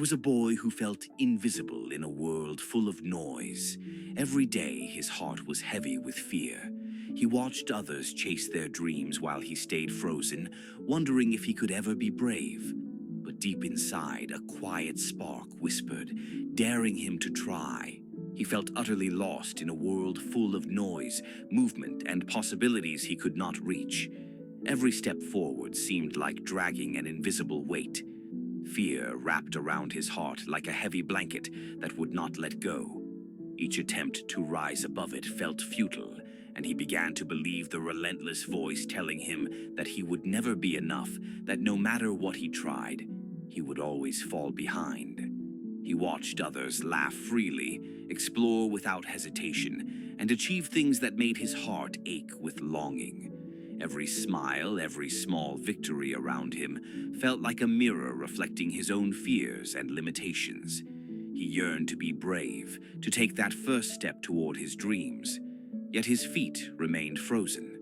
was a boy who felt invisible in a world full of noise. Every day, his heart was heavy with fear. He watched others chase their dreams while he stayed frozen, wondering if he could ever be brave. But deep inside, a quiet spark whispered, daring him to try. He felt utterly lost in a world full of noise, movement, and possibilities he could not reach. Every step forward seemed like dragging an invisible weight. Fear wrapped around his heart like a heavy blanket that would not let go. Each attempt to rise above it felt futile, and he began to believe the relentless voice telling him that he would never be enough, that no matter what he tried, he would always fall behind. He watched others laugh freely, explore without hesitation, and achieve things that made his heart ache with longing. Every smile, every small victory around him felt like a mirror reflecting his own fears and limitations. He yearned to be brave, to take that first step toward his dreams, yet his feet remained frozen.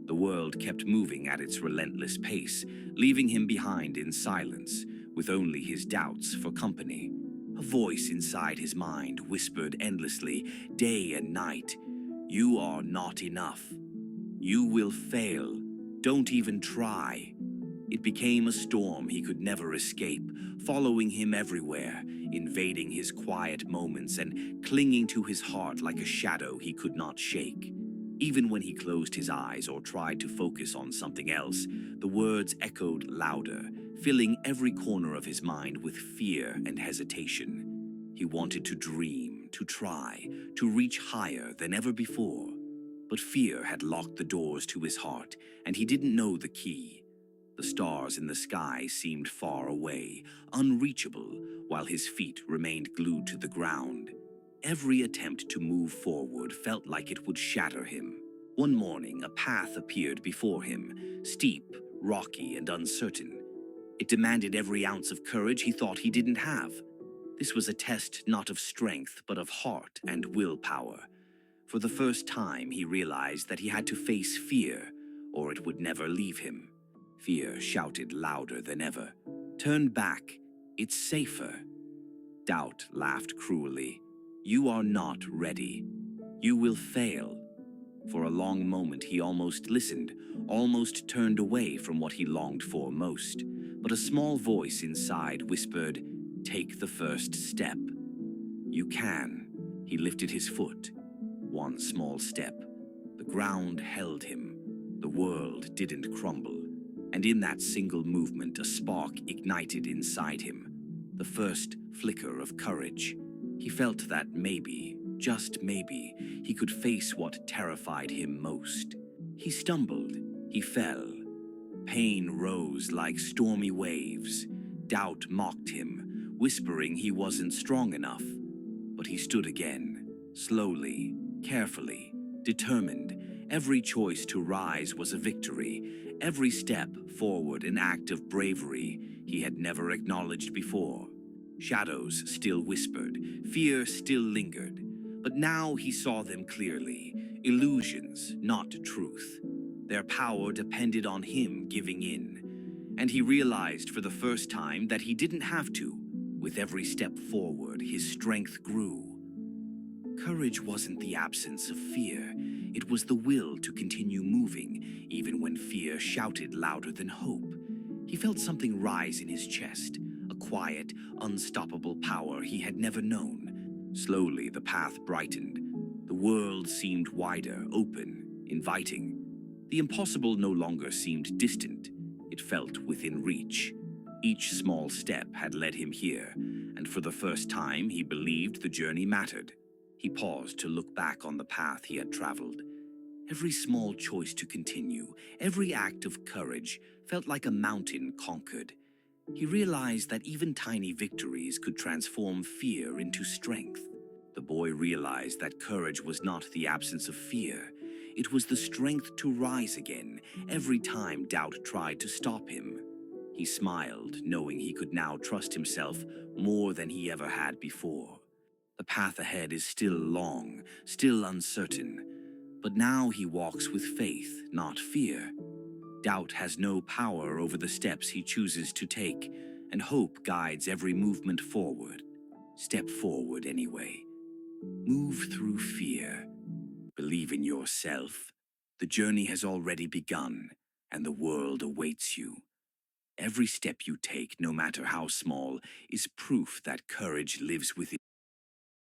The world kept moving at its relentless pace, leaving him behind in silence, with only his doubts for company. A voice inside his mind whispered endlessly, day and night, "You are not enough. You will fail. Don't even try." It became a storm he could never escape, following him everywhere, invading his quiet moments and clinging to his heart like a shadow he could not shake. Even when he closed his eyes or tried to focus on something else, the words echoed louder, filling every corner of his mind with fear and hesitation. He wanted to dream, to try, to reach higher than ever before. But fear had locked the doors to his heart, and he didn't know the key. The stars in the sky seemed far away, unreachable, while his feet remained glued to the ground. Every attempt to move forward felt like it would shatter him. One morning, a path appeared before him, steep, rocky, and uncertain. It demanded every ounce of courage he thought he didn't have. This was a test not of strength, but of heart and willpower. For the first time, he realized that he had to face fear, or it would never leave him. Fear shouted louder than ever, "Turn back, it's safer." Doubt laughed cruelly, "You are not ready. You will fail." For a long moment he almost listened, almost turned away from what he longed for most. But a small voice inside whispered, "Take the first step. You can." He lifted his foot. One small step. The ground held him. The world didn't crumble. And in that single movement, a spark ignited inside him. The first flicker of courage. He felt that maybe, just maybe, he could face what terrified him most. He stumbled. He fell. Pain rose like stormy waves. Doubt mocked him, whispering he wasn't strong enough. But he stood again, slowly, carefully, determined. Every choice to rise was a victory. Every step forward an act of bravery he had never acknowledged before. Shadows still whispered, fear still lingered, but now he saw them clearly. Illusions, not truth. Their power depended on him giving in. And he realized for the first time that he didn't have to. With every step forward, his strength grew. Courage wasn't the absence of fear. It was the will to continue moving, even when fear shouted louder than hope. He felt something rise in his chest, a quiet, unstoppable power he had never known. Slowly, the path brightened. The world seemed wider, open, inviting. The impossible no longer seemed distant. It felt within reach. Each small step had led him here, and for the first time he believed the journey mattered. He paused to look back on the path he had traveled. Every small choice to continue, every act of courage felt like a mountain conquered. He realized that even tiny victories could transform fear into strength. The boy realized that courage was not the absence of fear. It was the strength to rise again every time doubt tried to stop him. He smiled, knowing he could now trust himself more than he ever had before. The path ahead is still long, still uncertain, but now he walks with faith, not fear. Doubt has no power over the steps he chooses to take, and hope guides every movement forward. Step forward anyway. Move through fear. Believe in yourself. The journey has already begun, and the world awaits you. Every step you take, no matter how small, is proof that courage lives within.